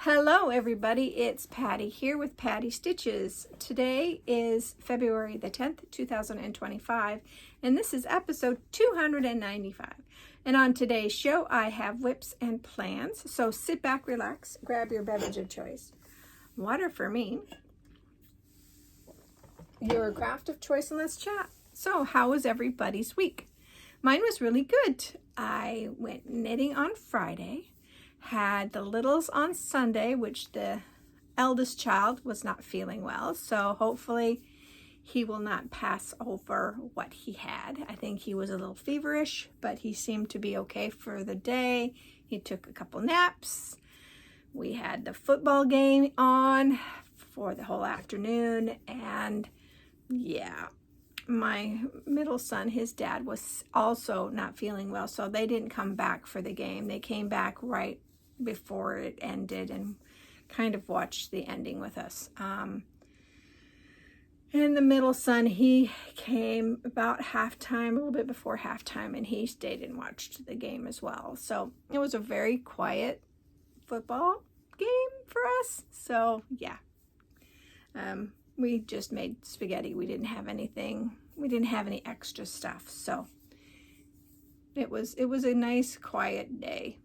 Hello everybody, it's Patty here with Patty Stitches. Today is February the 10th, 2025, and this is episode 295. And on today's show, I have whips and plans. So sit back, relax, grab your beverage of choice. Water for me, your craft of choice, and let's chat. So how was everybody's week? Mine was really good. I went knitting on Friday. Had the littles on Sunday, which the eldest child was not feeling well. So hopefully he will not pass over what he had. I think he was a little feverish, but he seemed to be okay for the day. He took a couple naps. We had the football game on for the whole afternoon. And yeah, my middle son, his dad was also not feeling well. So they didn't come back for the game. They came back right before it ended and kind of watched the ending with us. And the middle son, he came about halftime, a little bit before halftime, and he stayed and watched the game as well. So it was a very quiet football game for us. So yeah, we just made spaghetti. We didn't have anything. We didn't have any extra stuff. So it was a nice quiet day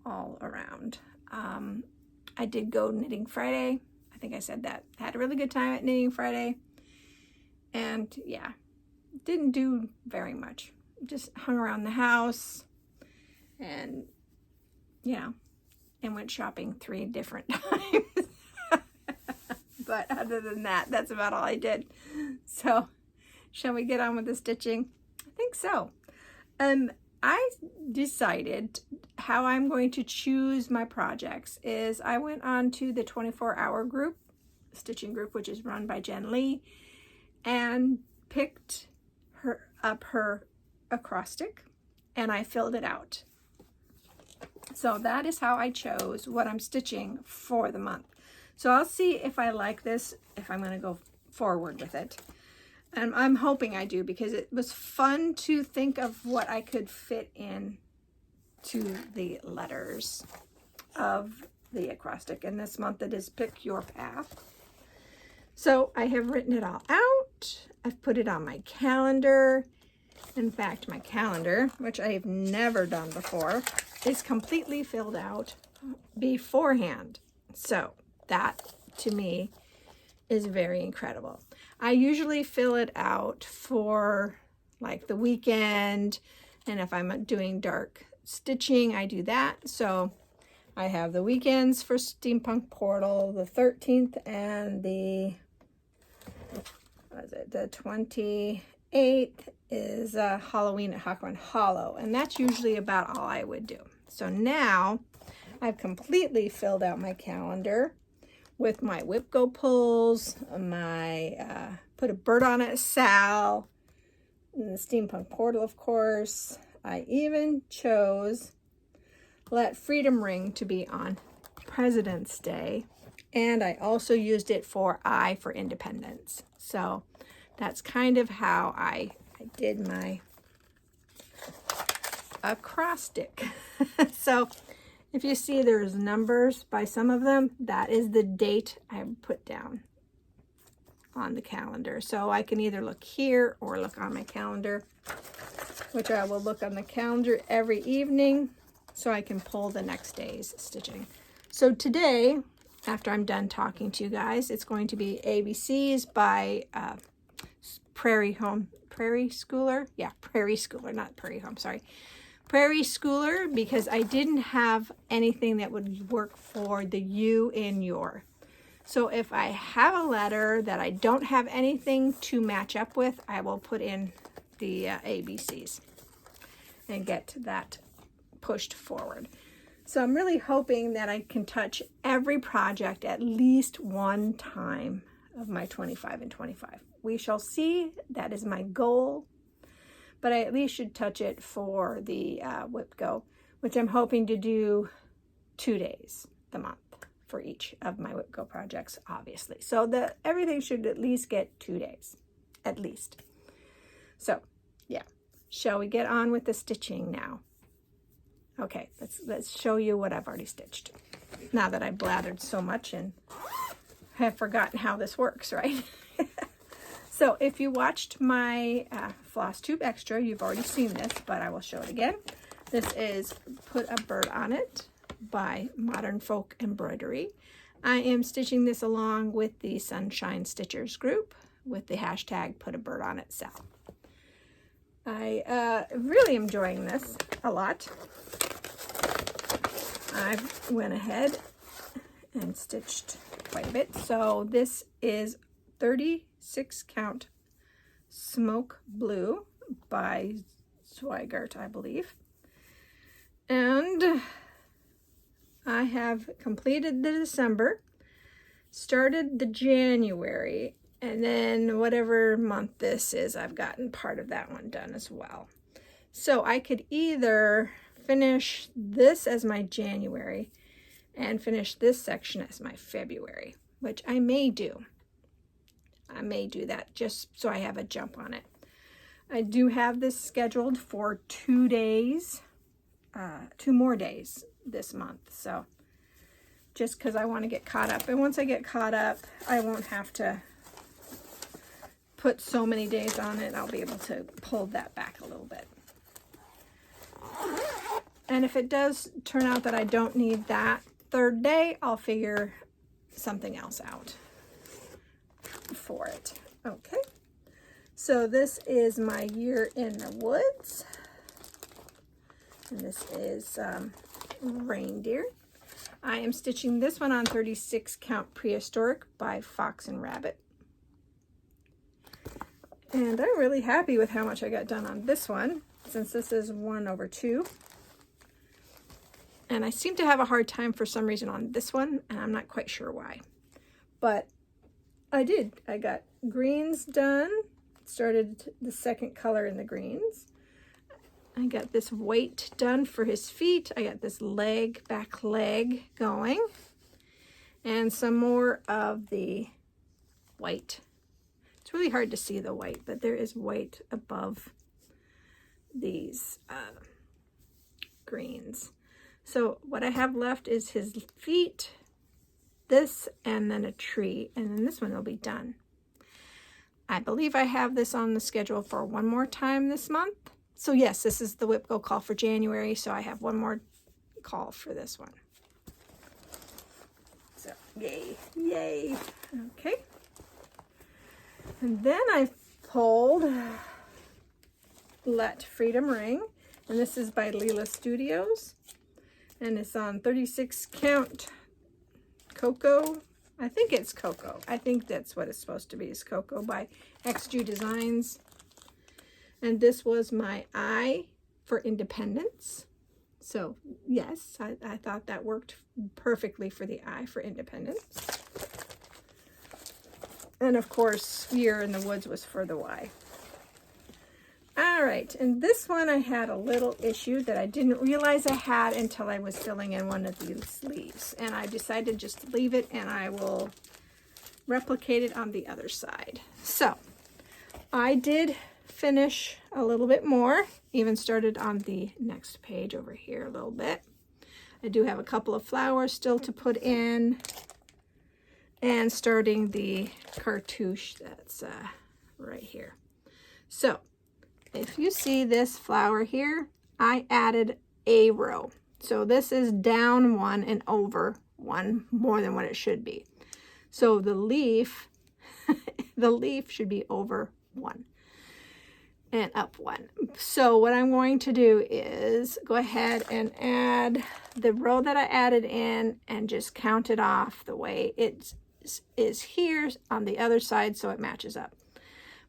all around. I did go knitting Friday. I think I said that. Had a really good time at knitting Friday. And yeah, didn't do very much. Just hung around the house and, and went shopping 3 different times. But other than that, that's about all I did. So, shall we get on with the stitching? I think so. I decided how I'm going to choose my projects is I went on to the 24-hour group, stitching group, which is run by Jen Lee, and picked up her acrostic and I filled it out. So that is how I chose what I'm stitching for the month. So I'll see if I like this, if I'm going to go forward with it. And I'm hoping I do, because it was fun to think of what I could fit in to the letters of the acrostic. And this month it is Pick Your Path. So I have written it all out. I've put it on my calendar. In fact, my calendar, which I have never done before, is completely filled out beforehand. So that, to me, is very incredible. I usually fill it out for like the weekend, and if I'm doing dark stitching, I do that. So I have the weekends for Steampunk Portal, the 13th and the 28th is Halloween at Hawkrun Hollow, and that's usually about all I would do. So now I've completely filled out my calendar with my whip go pulls, my put a bird on it, Sal, and the Steampunk Portal, of course. I even chose Let Freedom Ring to be on President's Day, and I also used it for I for Independence. So that's kind of how I did my acrostic. So if you see there's numbers by some of them, that is the date I put down on the calendar. So I can either look here or look on my calendar, which I will look on the calendar every evening so I can pull the next day's stitching. So today, after I'm done talking to you guys, it's going to be ABCs by Prairie Schooler. Yeah, Prairie Schooler, not Prairie Home, sorry. Prairie Schooler, because I didn't have anything that would work for the you in your. So if I have a letter that I don't have anything to match up with, I will put in the ABCs and get that pushed forward. So I'm really hoping that I can touch every project at least one time of my 25 and 25. We shall see. That is my goal. But I at least should touch it for the whip go, which I'm hoping to do 2 days the month for each of my whip go projects, obviously. So everything should at least get 2 days, at least. So yeah, shall we get on with the stitching now? Okay, let's show you what I've already stitched. now that I blathered so much and have forgotten how this works, right? So if you watched my Flosstube Extra, you've already seen this, but I will show it again. This is Put a Bird on It by Modern Folk Embroidery. I am stitching this along with the Sunshine Stitchers group with the hashtag Put a Bird on It Sal. I really am enjoying this a lot. I went ahead and stitched quite a bit. So this is 36 count Smoke Blue by Zweigart, I believe. And I have completed the December, started the January, and then whatever month this is, I've gotten part of that one done as well. So I could either finish this as my January and finish this section as my February, which I may do. I may do that just so I have a jump on it. I do have this scheduled for 2 days, 2 more days this month. So just because I want to get caught up. And once I get caught up, I won't have to put so many days on it. I'll be able to pull that back a little bit. And if it does turn out that I don't need that 3rd day, I'll figure something else out for it. Okay, so this is my Year in the Woods, and this is Reindeer. I am stitching this one on 36 count Prehistoric by Fox and Rabbit, and I'm really happy with how much I got done on this one, since this is 1/2. And I seem to have a hard time for some reason on this one, and I'm not quite sure why. But I did. I got greens done, started the 2nd color in the greens. I got this weight done for his feet. I got this leg, back leg going. And some more of the white. It's really hard to see the white, but there is white above these greens. So what I have left is his feet, this, and then a tree, and then this one will be done. I believe I have this on the schedule for one more time this month. So yes, this is the Whip Go call for January, so I have one more call for this one. So yay, yay. Okay. And then I pulled Let Freedom Ring, and this is by Leela Studios. And it's on 36 count Cocoa. I think it's Cocoa. I think that's what it's supposed to be, is Cocoa by XG Designs. And this was my I for Independence. So yes, I thought that worked perfectly for the I for Independence. And of course, Year in the Woods was for the Y. All right, and this one I had a little issue that I didn't realize I had until I was filling in one of these leaves. And I decided just to leave it, and I will replicate it on the other side. So I did finish a little bit more, even started on the next page over here a little bit. I do have a couple of flowers still to put in, and starting the cartouche that's right here. So if you see this flower here, I added a row. So this is down 1 and over 1 more than what it should be. So the leaf, the leaf should be over 1 and up 1. So what I'm going to do is go ahead and add the row that I added in and just count it off the way it is here on the other side so it matches up.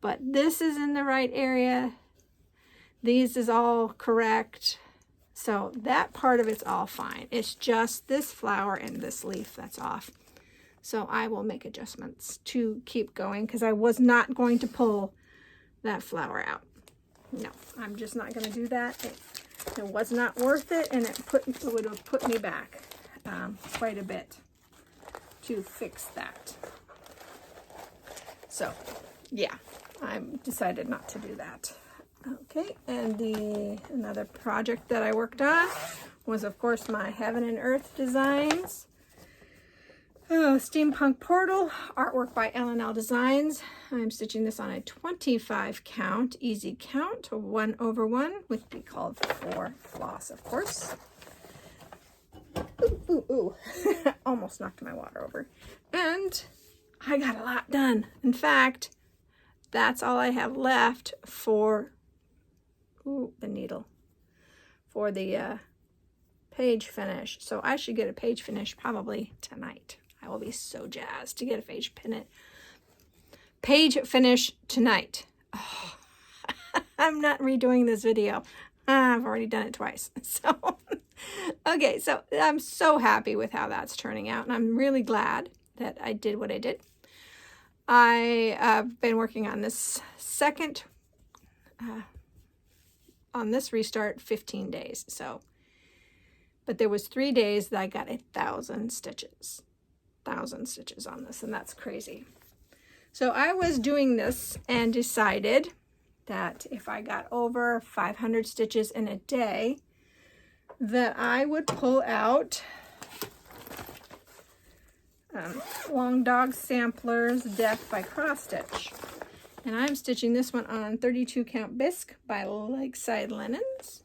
But this is in the right area. These is all correct. So that part of it's all fine. It's just this flower and this leaf that's off. So I will make adjustments to keep going because I was not going to pull that flower out. No, I'm just not going to do that. It was not worth it, and it would have put me back quite a bit to fix that. So yeah, I decided not to do that. Okay, and another project that I worked on was, of course, my Heaven and Earth designs Steampunk Portal, artwork by L&L Designs. I'm stitching this on a 25 count, easy count, 1/1, which we called for floss, of course. Ooh, ooh, ooh. Almost knocked my water over. And I got a lot done. In fact, that's all I have left for, the needle, for the page finish. So I should get a page finish probably tonight. I will be so jazzed to get a page finish tonight. Oh, I'm not redoing this video. I've already done it twice. So, okay, so I'm so happy with how that's turning out, and I'm really glad that I did what I did. I've been working on this on this restart 15 days. So, but there was 3 days that I got 1,000 stitches. 1,000 stitches on this, and that's crazy. So I was doing this and decided that if I got over 500 stitches in a day, that I would pull out Long Dog Samplers Death by Cross Stitch. And I'm stitching this one on 32 count bisque by Lakeside Linens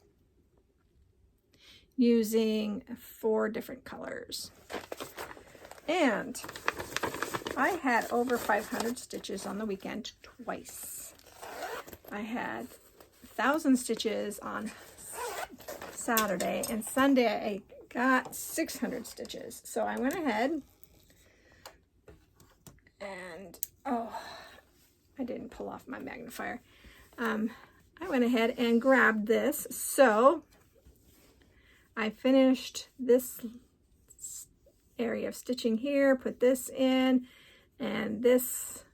using 4 different colors. And I had over 500 stitches on the weekend twice. I had 1,000 stitches on Saturday, and Sunday I got 600 stitches. So I went ahead and, I didn't pull off my magnifier. I went ahead and grabbed this. So I finished this area of stitching here, put this in, and this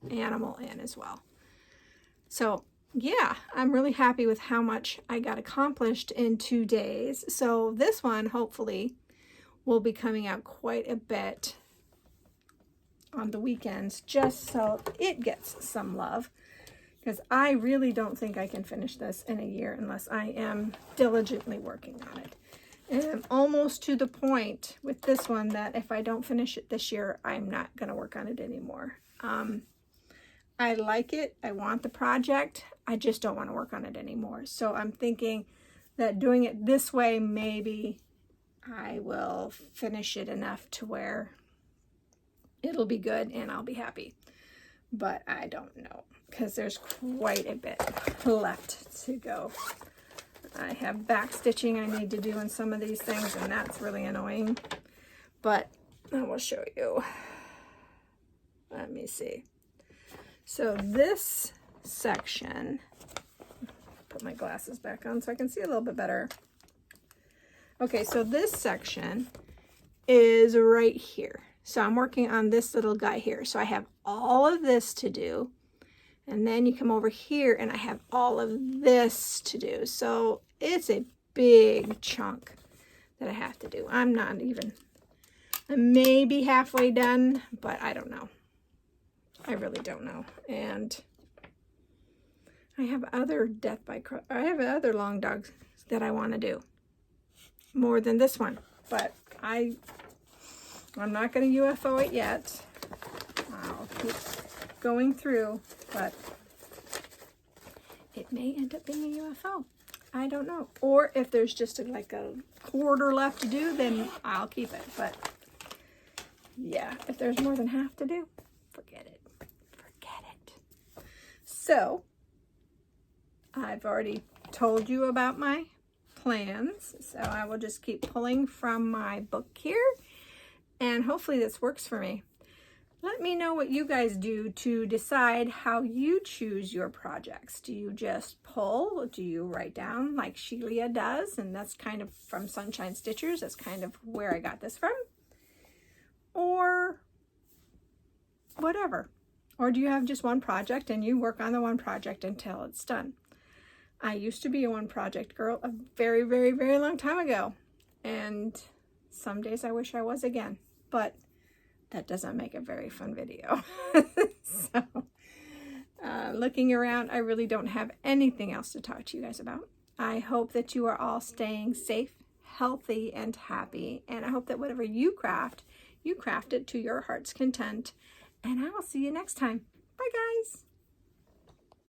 animal in as well. So yeah, I'm really happy with how much I got accomplished in 2 days. So this one hopefully will be coming out quite a bit on the weekends, just so it gets some love, because I really don't think I can finish this in a year unless I am diligently working on it. And I'm almost to the point with this one that if I don't finish it this year, I'm not going to work on it anymore. I like it. I want the project. I just don't want to work on it anymore. So I'm thinking that doing it this way, maybe I will finish it enough to where it'll be good and I'll be happy. But I don't know, because there's quite a bit left to go. I have back stitching I need to do in some of these things, and that's really annoying. But I will show you. Let me see. So this section, put my glasses back on so I can see a little bit better. Okay, so this section is right here. So I'm working on this little guy here. So I have all of this to do. And then you come over here and I have all of this to do. So it's a big chunk that I have to do. I'm maybe halfway done, but I don't know. I really don't know. And I have other I have other long dogs that I want to do more than this one, but I'm not going to UFO it yet. I'll keep going through, but it may end up being a UFO. I don't know. Or if there's just like a quarter left to do, then I'll keep it. But yeah, if there's more than half to do, forget it. Forget it. So I've already told you about my plans. So I will just keep pulling from my book here, and hopefully this works for me. Let me know what you guys do to decide how you choose your projects. Do you just pull? Do you write down like Sheila does? And that's kind of from Sunshine Stitchers. That's kind of where I got this from. Or whatever. Or do you have just one project and you work on the one project until it's done? I used to be a one project girl a very, very, very long time ago. And some days I wish I was again. But that doesn't make a very fun video. So, looking around, I really don't have anything else to talk to you guys about. I hope that you are all staying safe, healthy and happy. And I hope that whatever you craft it to your heart's content. And I will see you next time. Bye, guys.